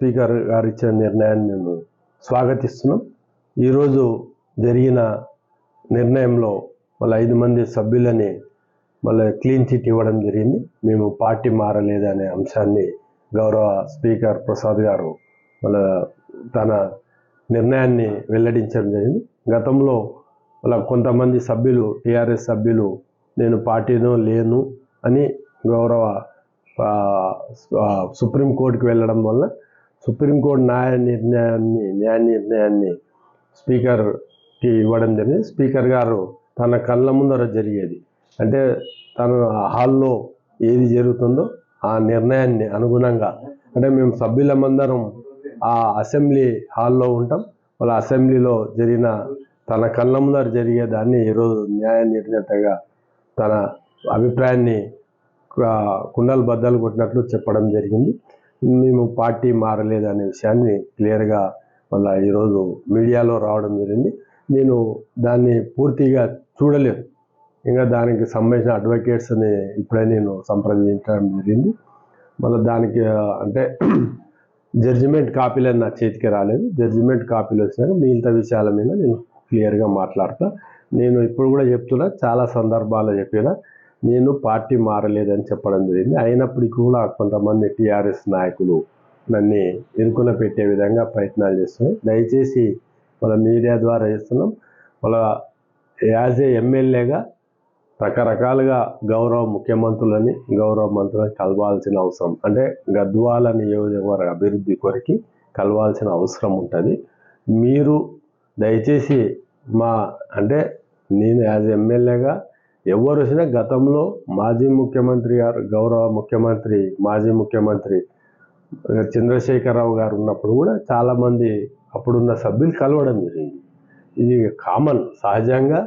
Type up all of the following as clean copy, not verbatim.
Speaker గారు ఇచ్చిన నిర్ణయాన్ని మేము స్వాగతిస్తున్నాం. ఈరోజు జరిగిన నిర్ణయంలో వాళ్ళ 5 మంది సభ్యులని మళ్ళీ క్లీన్ చిట్ ఇవ్వడం జరిగింది. మేము పార్టీ మారలేదనే అంశాన్ని గౌరవ స్పీకర్ ప్రసాద్ గారు తన నిర్ణయాన్ని వెల్లడించడం జరిగింది. గతంలో కొంతమంది సభ్యులు, టీఆర్ఎస్ సభ్యులు నేను పార్టీలో లేను అని గౌరవ సుప్రీంకోర్టుకు వెళ్ళడం వల్ల సుప్రీంకోర్టు న్యాయ నిర్ణయాన్ని స్పీకర్కి ఇవ్వడం జరిగింది. స్పీకర్ గారు తన కళ్ళ ముందర జరిగేది అంటే తన హాల్లో ఏది జరుగుతుందో ఆ నిర్ణయాన్ని అనుగుణంగా అంటే మేము సభ్యులమందరం ఆ అసెంబ్లీ హాల్లో ఉంటాం. వాళ్ళ అసెంబ్లీలో జరిగిన తన కళ్ళ ముందర జరిగేదాన్ని ఈరోజు న్యాయ నిర్ణేతగా తన అభిప్రాయాన్ని కుండలు బద్దలు కొట్టినట్లు చెప్పడం జరిగింది. మేము పార్టీ మారలేదనే విషయాన్ని క్లియర్గా ఈరోజు మీడియాలో రావడం జరిగింది. నేను దాన్ని పూర్తిగా చూడలేదు. ఇంకా దానికి సంబంధించిన అడ్వకేట్స్ని ఇప్పుడే నేను సంప్రదించడం జరిగింది. దానికి అంటే జడ్జిమెంట్ కాపీలు నా చేతికి రాలేదు. జడ్జిమెంట్ కాపీలు వచ్చినాక మిగతా విషయాల మీద నేను క్లియర్గా మాట్లాడతా. నేను ఇప్పుడు కూడా చెప్తున్నా, చాలా సందర్భాల్లో చెప్పినా నేను పార్టీ మారలేదని చెప్పడం జరిగింది. అయినప్పటికీ కూడా కొంతమంది టీఆర్ఎస్ నాయకులు నన్ను ఇరుకున పెట్టే విధంగా ప్రయత్నాలు చేస్తున్నాయి. దయచేసి మీడియా ద్వారా చేస్తున్నాం. యాజ్ ఏ ఎమ్మెల్యేగా రకరకాలుగా గౌరవ ముఖ్యమంత్రులని, గౌరవ మంత్రులని కలవాల్సిన అవసరం అంటే గద్వాల నియోజకవర్గ అభివృద్ధి కొరకు కలవాల్సిన అవసరం ఉంటుంది. మీరు దయచేసి అంటే నేను యాజ్ ఎమ్మెల్యేగా ఎవరు వచ్చినా గతంలో మాజీ ముఖ్యమంత్రి గారు, గౌరవ ముఖ్యమంత్రి, మాజీ ముఖ్యమంత్రి చంద్రశేఖరరావు గారు ఉన్నప్పుడు కూడా చాలామంది అప్పుడున్న సభ్యులు కలవడం జరిగింది. ఇది కామన్, సహజంగా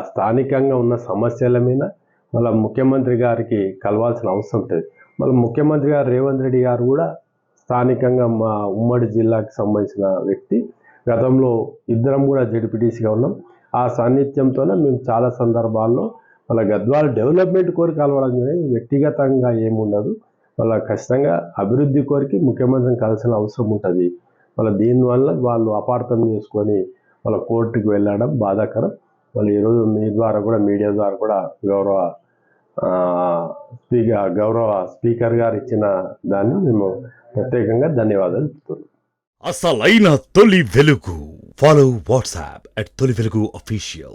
స్థానికంగా ఉన్న సమస్యల మీద ముఖ్యమంత్రి గారికి కలవాల్సిన అవసరం ఉంటుంది. ముఖ్యమంత్రి గారు రేవంత్ రెడ్డి గారు కూడా స్థానికంగా మా ఉమ్మడి జిల్లాకి సంబంధించిన వ్యక్తి. గతంలో ఇద్దరం కూడా జడ్పీటీసీగా ఉన్నాం. ఆ సాన్నిధ్యంతోనే మేము చాలా సందర్భాల్లో గద్వాల డెవలప్మెంట్ కోరిక కలవడం జరిగింది. వ్యక్తిగతంగా ఏముండదు. ఖచ్చితంగా అభివృద్ధి కోరికి ముఖ్యమంత్రిని కలిసిన అవసరం ఉంటుంది. దీనివల్ల వాళ్ళు అపార్థం చేసుకొని కోర్టుకు వెళ్ళడం బాధాకరం. ఈరోజు మీ ద్వారా కూడా, మీడియా ద్వారా కూడా గౌరవ స్పీకర్ గారు ఇచ్చిన దాన్ని మేము ప్రత్యేకంగా ధన్యవాదాలు చెప్తున్నాం. అసలైన తొలి వెలుగు. ఫాలో వాట్సాప్ @తొలి వెలుగు official.